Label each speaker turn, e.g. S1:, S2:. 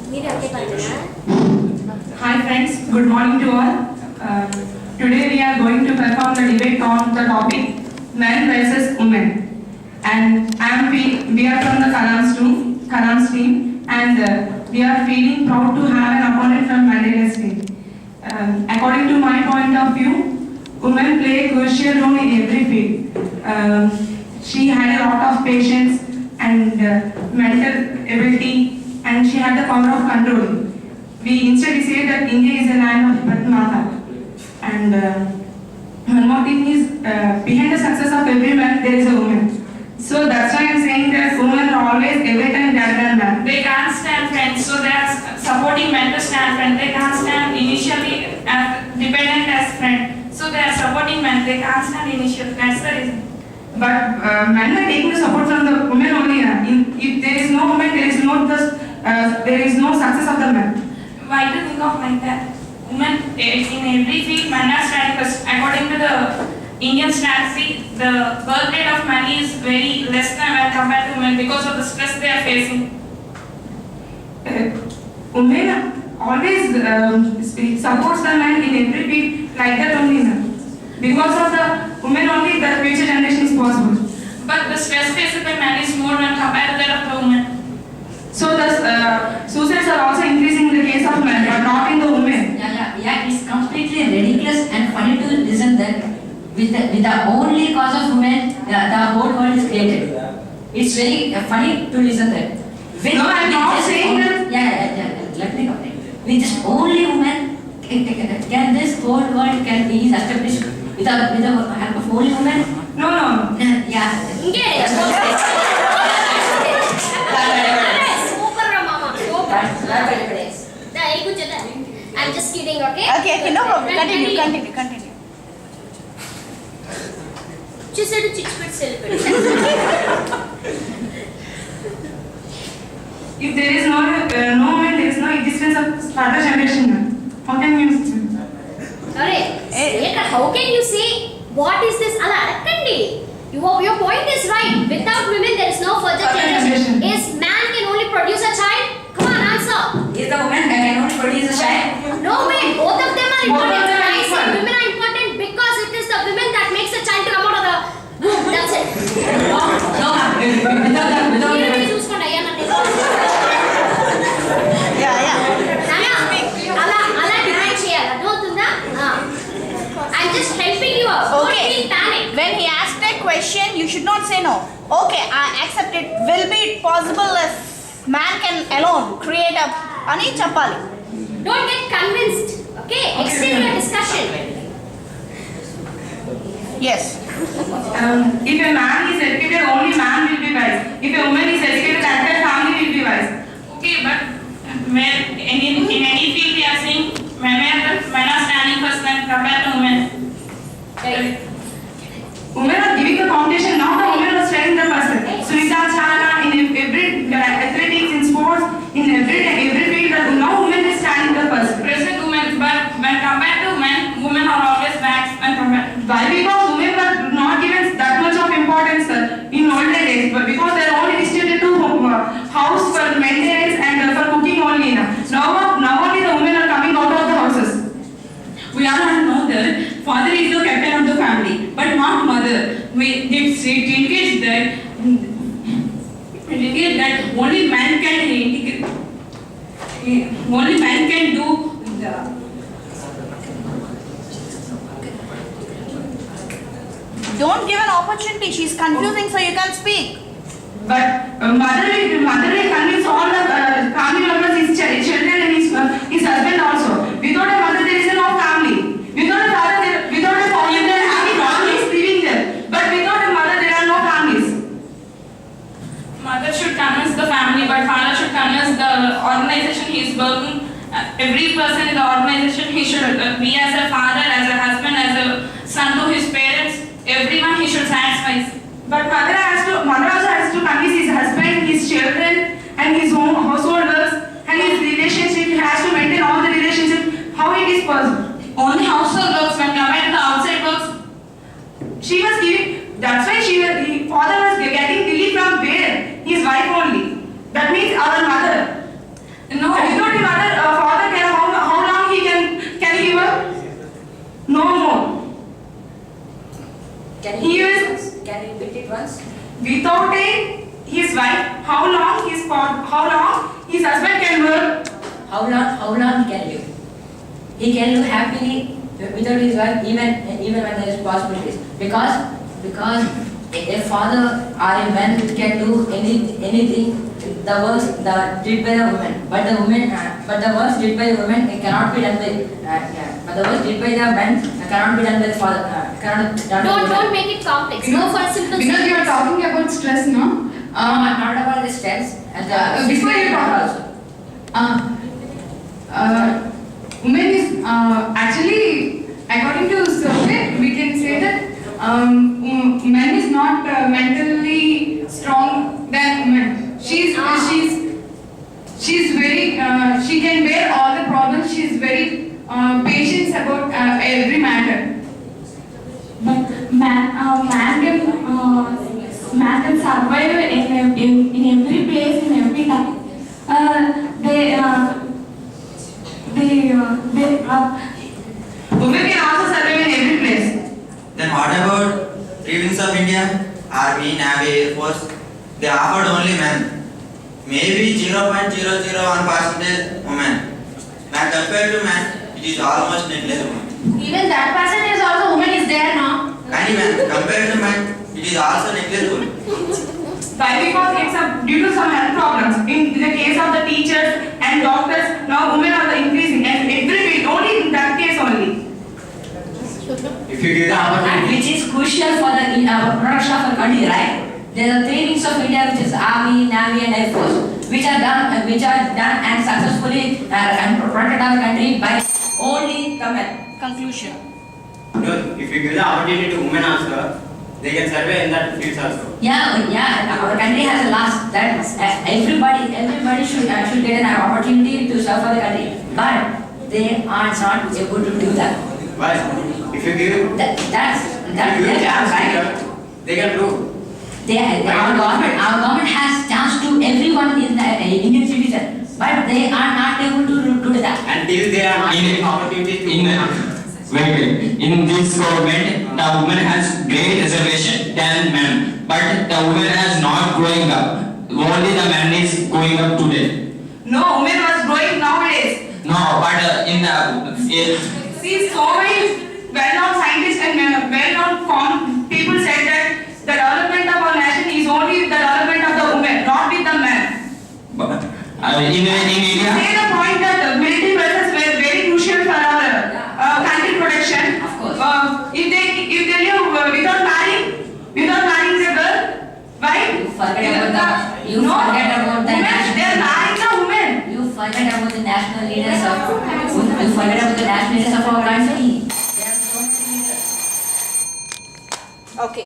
S1: Hi friends, good morning to all. Today we are going to perform the debate on the topic men versus women. And we are from the Kalams team and we are feeling proud to have an opponent from Mandela's team. According to my point of view, women play a crucial role in every field. She had a lot of patience and mental ability, and she had the power of control. We instead say that India is a land of Pratmata. And one more thing is, behind the success of every man, there is a woman. So that's why I'm saying that women are always every time better than men.
S2: They can't stand friends, so they are supporting men to stand friends. They can't stand initially as dependent as friend. So they are supporting men, they can't stand initially. That's the reason.
S1: But men are taking the support from the women only. If there is no woman, there is no success of the man.
S2: Why do you think of like that? Women in every field, men are standing first. According to the Indian statistic, the birth rate of men is very less than when compared to women because of the stress they are facing.
S1: Women always supports the man in every field like that only. Because of the women only, the future generation is possible.
S2: But the stress faced by men is more when compared to that of the women.
S1: So the suicides are also increasing in the case of men, but not in the women.
S3: Yeah, it's completely ridiculous and funny to listen that with the only cause of women, the whole world is created. It's very funny to listen that.
S1: No, I'm not saying that.
S3: Yeah. Let me complete. With just only women, can this whole world can be established with the help of only women?
S1: No.
S3: Yeah.
S4: I'm just kidding, okay?
S5: Okay, no problem. Continue.
S4: Just said to chit celebrate.
S1: If there is no woman, there is no existence of further generation. How can you?
S4: Alright. How can you say what is this? Your point is right. Without women, there is no further generation. Is man can only produce a child? Come on, answer.
S3: Is the woman can only produce a child?
S4: No way. Both of them are important. I say women are important because it is the women that makes the child to come out of the womb. That's it.
S3: No. Without
S4: I'm just helping you out.
S5: Okay.
S4: Don't panic.
S5: When he asked a question, you should not say no. Okay, I accept it. Will be possible if man can alone create a Ani Chapali.
S4: Don't get convinced. Okay? Extend your discussion.
S5: Yes.
S1: If a man is educated, only man will be wise. If a woman is educated, the entire family will be wise.
S2: Okay, but when in any field we are saying men are standing first when compared to women.
S4: Right.
S1: Women are giving the competition. Now the women are standing the first. Sunita Chana in every athletics, in sports, in every field, now women is standing the first.
S2: Present women, but when compared to men, women are always backs when compared.
S1: Why? Because women were not given that much of importance in olden days, but because they are only restricted to house for maintenance and for cooking only. Now only the women are coming out of the houses.
S6: We all know that father is the captain of the family, but not mother. It indicates that only man can do the.
S5: Don't give an opportunity. She's confusing, so you can speak.
S1: But mother will convince all the family members, his children and his husband also. Without a mother, there is no family. Without a father, without a father, there are families living there. But without a mother, there are no families.
S2: Mother should convince the family, but father should convince the organization he is working. Every person in the organization, he should be as a father, as a husband, as a son to his parents. Everyone he should satisfy.
S1: But mother also has to convince his husband, his children, and his household works and his relationship. He has to maintain all the relationship. How it is possible?
S2: Only household works when compared to the outside works.
S1: She was giving. That's why the father was getting relief from where? His wife only. That means our mother.
S2: No.
S3: it once.
S1: Without his wife, how long his husband can work?
S3: How long he can live? He can live happily without his wife even when there is possibilities. Because a father or a man can do anything the works did by the woman, but the works did by the woman cannot be done by but the works did by the man cannot be done by the father. Cannot done by the
S4: Don't make it complex. Go for simple
S6: Because you are
S4: solutions.
S6: talking about stress, no?
S3: not about the steps and the
S6: Before you talk
S3: also.
S6: Women is actually, according to survey, we can say that men is not mentally strong than women. She's very she can bear all the problems. She's very patient about every matter.
S7: But man can survive in every place, in every time.
S1: Women can also survive in every place.
S8: Then what about Three Wings of India, Army, Navy, Air Force? They offered only men. Maybe 0.001% women. When compared to men, it is almost negligible.
S4: Even that percentage also woman is there now.
S8: Can you man, compared to men, it is also negligible.
S1: Why? Because it's due to some health problems. In the case of the teachers and doctors, now women are increasing, and every field, only in that case only.
S9: If you give the
S3: And
S9: opportunity,
S3: which is crucial for the production of a country, right? There are three wings of India, which is Army, Navy, and Air Force, which are done and successfully and protected our country by only the men.
S5: Conclusion.
S9: if you give the opportunity to women also, they can survey in that fields also.
S3: Yeah. Our country has a law that everybody should get an opportunity to serve for the country, but they are not able to do that.
S9: Why? If you give,
S3: That's
S9: if you give
S3: their
S9: chance,
S3: right.
S9: they can do.
S3: Our government has chance to everyone in the Indian citizen, but they are not able to do that.
S9: Until they are not getting opportunity to
S10: In this government, the woman has great reservation than men, but the woman has not growing up. Only the man is going up today.
S1: No, women was growing nowadays.
S10: No, but
S1: See, so many well-known scientists and well-known people said that the development of our nation is only the development of the women, not with the men.
S10: in India,
S1: Say the point that the military persons were very crucial for our country protection.
S3: Of course.
S1: If they live without marrying the girl, why?
S3: You forget about the
S1: women, they are marrying the women.
S3: You forget about the national leaders of our country.